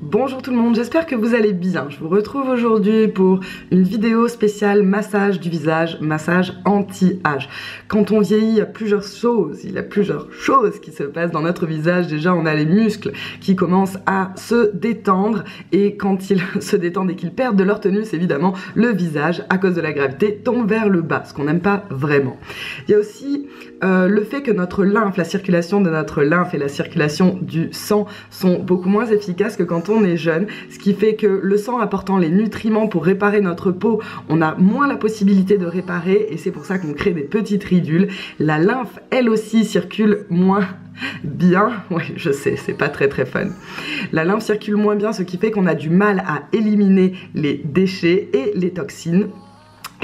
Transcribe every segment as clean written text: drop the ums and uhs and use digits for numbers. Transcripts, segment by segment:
Bonjour tout le monde, j'espère que vous allez bien. Je vous retrouve aujourd'hui pour une vidéo spéciale massage du visage, massage anti-âge. Quand on vieillit, il y a plusieurs choses qui se passent dans notre visage. Déjà, on a les muscles qui commencent à se détendre et quand ils se détendent et qu'ils perdent de leur tonus, évidemment, le visage, à cause de la gravité, tombe vers le bas, ce qu'on n'aime pas vraiment. Il y a aussi le fait que notre lymphe, la circulation de notre lymphe et la circulation du sang sont beaucoup moins efficaces que quand on est jeune, ce qui fait que le sang apportant les nutriments pour réparer notre peau, on a moins la possibilité de réparer et c'est pour ça qu'on crée des petites ridules. La lymphe, elle aussi, circule moins bien, oui je sais, c'est pas très fun. La lymphe circule moins bien, ce qui fait qu'on a du mal à éliminer les déchets et les toxines.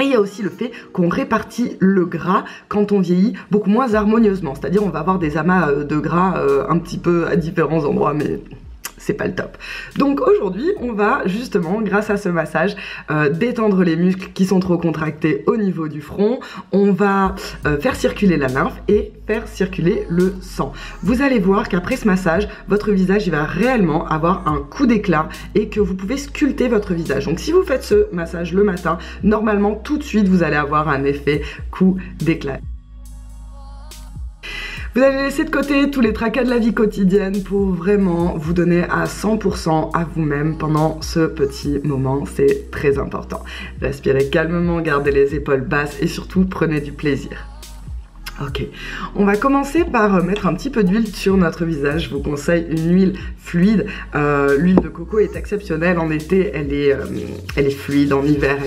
Et il y a aussi le fait qu'on répartit le gras quand on vieillit beaucoup moins harmonieusement, c'est-à-dire on va avoir des amas de gras un petit peu à différents endroits, mais c'est pas le top. Donc aujourd'hui, on va justement, grâce à ce massage, détendre les muscles qui sont trop contractés au niveau du front. On va faire circuler la lymphe et faire circuler le sang. Vous allez voir qu'après ce massage, votre visage il va réellement avoir un coup d'éclat et que vous pouvez sculpter votre visage. Donc si vous faites ce massage le matin, normalement tout de suite vous allez avoir un effet coup d'éclat. Vous allez laisser de côté tous les tracas de la vie quotidienne pour vraiment vous donner à 100% à vous-même pendant ce petit moment, c'est très important. Respirez calmement, gardez les épaules basses et surtout prenez du plaisir. Ok, on va commencer par mettre un petit peu d'huile sur notre visage. Je vous conseille une huile fluide. L'huile de coco est exceptionnelle en été, elle est fluide, en hiver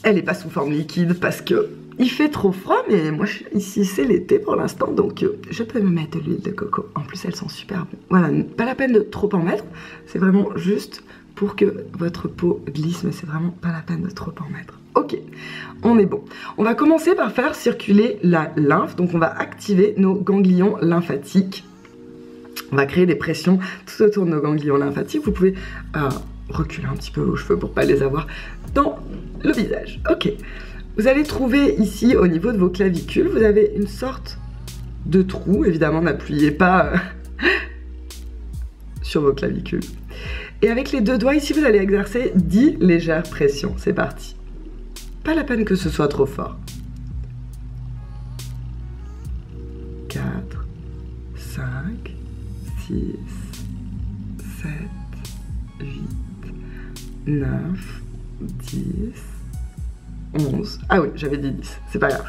elle est pas sous forme liquide parce que il fait trop froid, mais moi ici c'est l'été pour l'instant, donc je peux me mettre de l'huile de coco. En plus elles sont super bonnes. Voilà, pas la peine de trop en mettre, c'est vraiment juste pour que votre peau glisse, mais c'est vraiment pas la peine de trop en mettre. Ok, on est bon. On va commencer par faire circuler la lymphe, donc on va activer nos ganglions lymphatiques. On va créer des pressions tout autour de nos ganglions lymphatiques. Vous pouvez reculer un petit peu vos cheveux pour pas les avoir dans le visage. Ok. Vous allez trouver ici, au niveau de vos clavicules, vous avez une sorte de trou. Évidemment, n'appuyez pas sur vos clavicules. Et avec les deux doigts, ici, vous allez exercer 10 légères pressions. C'est parti. Pas la peine que ce soit trop fort. 4, 5, 6, 7, 8, 9, 10... 11. Ah oui, j'avais dit 10, c'est pas grave.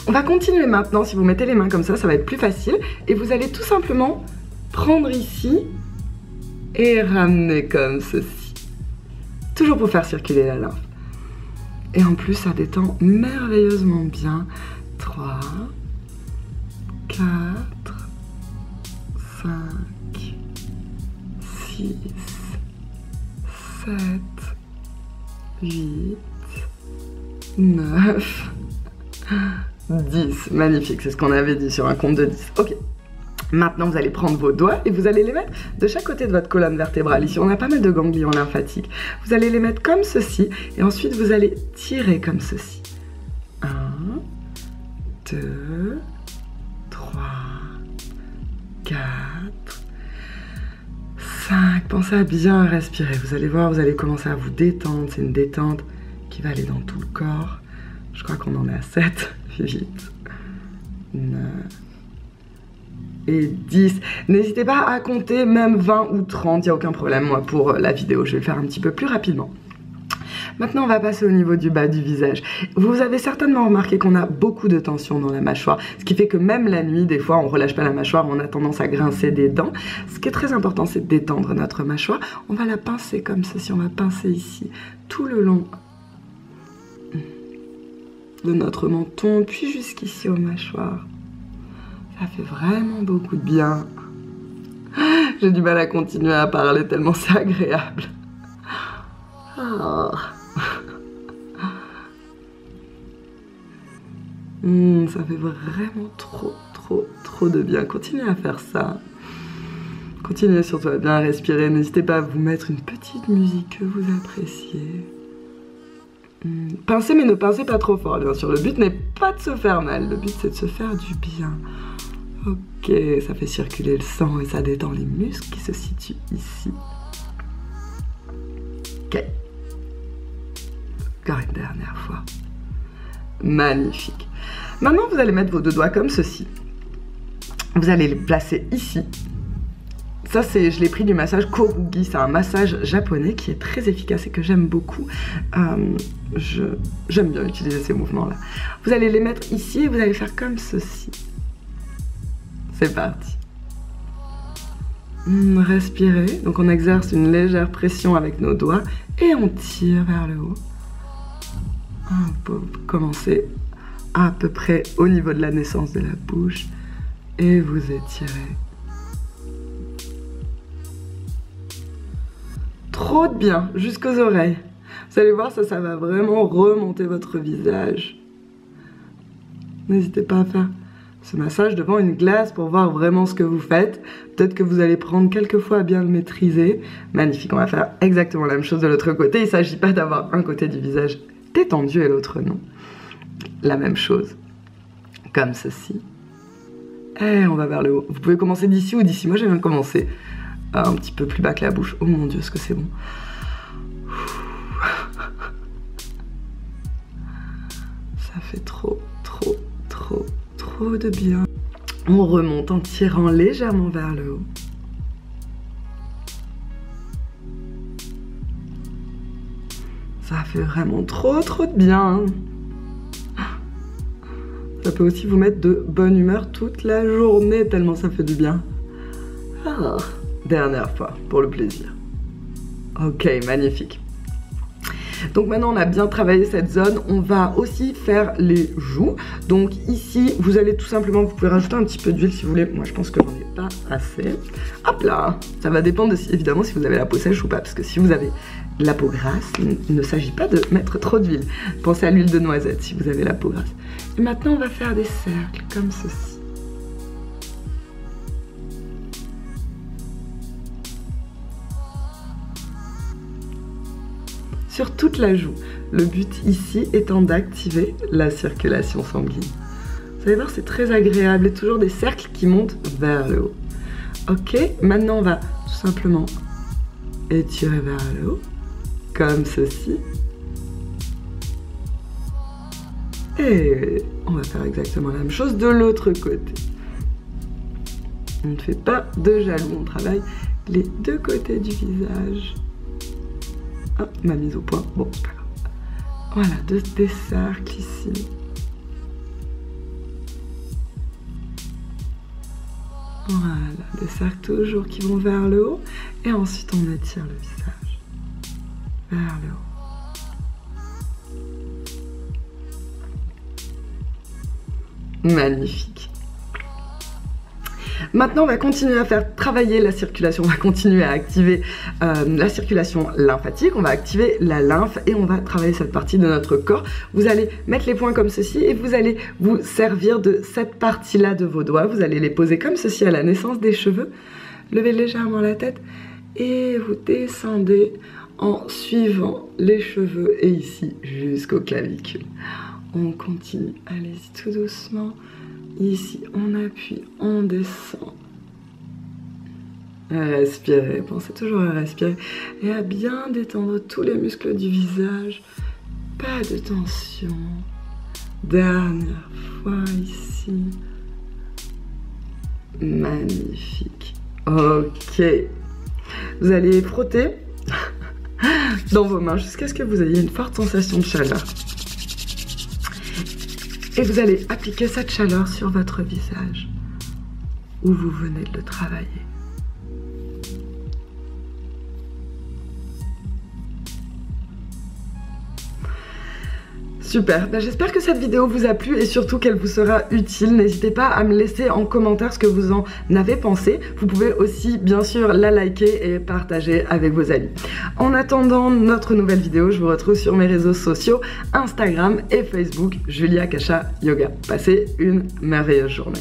On va continuer maintenant, si vous mettez les mains comme ça va être plus facile. Et vous allez tout simplement prendre ici et ramener comme ceci. Toujours pour faire circuler la lymphe. Et en plus, ça détend merveilleusement bien. 3, 4, 5, 6, 7, 8, 9, 10. Magnifique, c'est ce qu'on avait dit sur un compte de 10. Ok. Maintenant, vous allez prendre vos doigts et vous allez les mettre de chaque côté de votre colonne vertébrale. Ici, on a pas mal de ganglions lymphatiques. Vous allez les mettre comme ceci et ensuite, vous allez tirer comme ceci. 1, 2, 3, 4, 5. Pensez à bien respirer. Vous allez voir, vous allez commencer à vous détendre. C'est une détente qui va aller dans tout le corps. Je crois qu'on en est à 7, 8, 9 et 10. N'hésitez pas à compter même 20 ou 30. Il n'y a aucun problème, moi, pour la vidéo. Je vais le faire un petit peu plus rapidement. Maintenant, on va passer au niveau du bas du visage. Vous avez certainement remarqué qu'on a beaucoup de tension dans la mâchoire, ce qui fait que même la nuit, des fois, on relâche pas la mâchoire, on a tendance à grincer des dents. Ce qui est très important, c'est de détendre notre mâchoire. On va la pincer comme ceci, on va pincer ici, tout le long de notre menton, puis jusqu'ici aux mâchoires. Ça fait vraiment beaucoup de bien. J'ai du mal à continuer à parler tellement c'est agréable. Oh. Ça fait vraiment trop de bien. Continuez à faire ça. Continuez surtout à bien respirer. N'hésitez pas à vous mettre une petite musique que vous appréciez. Pincez, mais ne pincez pas trop fort, bien sûr. Le but n'est pas de se faire mal. Le but, c'est de se faire du bien. Ok. Ok, ça fait circuler le sang et ça détend les muscles qui se situent ici. Ok. Encore une dernière fois. Magnifique. Maintenant, vous allez mettre vos deux doigts comme ceci. Vous allez les placer ici. Ça, je l'ai pris du massage Korugi. C'est un massage japonais qui est très efficace et que j'aime beaucoup. J'aime bien utiliser ces mouvements-là. Vous allez les mettre ici et vous allez faire comme ceci. C'est parti. Respirez. Donc, on exerce une légère pression avec nos doigts et on tire vers le haut. On peut commencer à peu près au niveau de la naissance de la bouche et vous étirez. Trop de bien, jusqu'aux oreilles. Vous allez voir, ça va vraiment remonter votre visage. N'hésitez pas à faire ce massage devant une glace pour voir vraiment ce que vous faites. Peut-être que vous allez prendre quelques fois à bien le maîtriser. Magnifique, on va faire exactement la même chose de l'autre côté. Il ne s'agit pas d'avoir un côté du visage détendu et l'autre non. La même chose, comme ceci. Et on va vers le haut. Vous pouvez commencer d'ici ou d'ici. Moi, j'ai bien commencé un petit peu plus bas que la bouche. Oh mon Dieu, ce que c'est bon. Ça fait trop de bien. On remonte en tirant légèrement vers le haut. Ça fait vraiment trop de bien. Ça peut aussi vous mettre de bonne humeur toute la journée, tellement ça fait du bien. Ah, dernière fois, pour le plaisir. Ok, magnifique. Donc maintenant on a bien travaillé cette zone, on va aussi faire les joues. Donc ici, vous allez tout simplement, vous pouvez rajouter un petit peu d'huile si vous voulez. Moi je pense que j'en ai pas assez. Hop là, ça va dépendre évidemment si vous avez la peau sèche ou pas. Parce que si vous avez la peau grasse, il ne s'agit pas de mettre trop d'huile. Pensez à l'huile de noisette si vous avez la peau grasse. Et maintenant on va faire des cercles comme ceci. Sur toute la joue. Le but ici étant d'activer la circulation sanguine. Vous allez voir, c'est très agréable et toujours des cercles qui montent vers le haut. Ok, maintenant on va tout simplement étirer vers le haut, comme ceci. Et on va faire exactement la même chose de l'autre côté. On ne fait pas de jaloux, on travaille les deux côtés du visage. Ah, ma mise au point, bon, c'est pas grave. Voilà, des cercles ici. Voilà, des cercles toujours qui vont vers le haut. Et ensuite, on étire le visage vers le haut. Magnifique. Maintenant, on va continuer à faire travailler la circulation, on va continuer à activer la circulation lymphatique, on va activer la lymphe et on va travailler cette partie de notre corps. Vous allez mettre les poings comme ceci et vous allez vous servir de cette partie-là de vos doigts. Vous allez les poser comme ceci à la naissance des cheveux. Levez légèrement la tête et vous descendez en suivant les cheveux et ici jusqu'aux clavicules. On continue, allez-y tout doucement. Ici, on appuie, on descend. Respirez, pensez toujours à respirer et à bien détendre tous les muscles du visage. Pas de tension. Dernière fois ici. Magnifique. Ok. Vous allez frotter dans vos mains jusqu'à ce que vous ayez une forte sensation de chaleur. Et vous allez appliquer cette chaleur sur votre visage où vous venez de le travailler. Super, j'espère que cette vidéo vous a plu et surtout qu'elle vous sera utile. N'hésitez pas à me laisser en commentaire ce que vous en avez pensé. Vous pouvez aussi bien sûr la liker et partager avec vos amis. En attendant notre nouvelle vidéo, je vous retrouve sur mes réseaux sociaux, Instagram et Facebook, Julia Kasha Yoga. Passez une merveilleuse journée.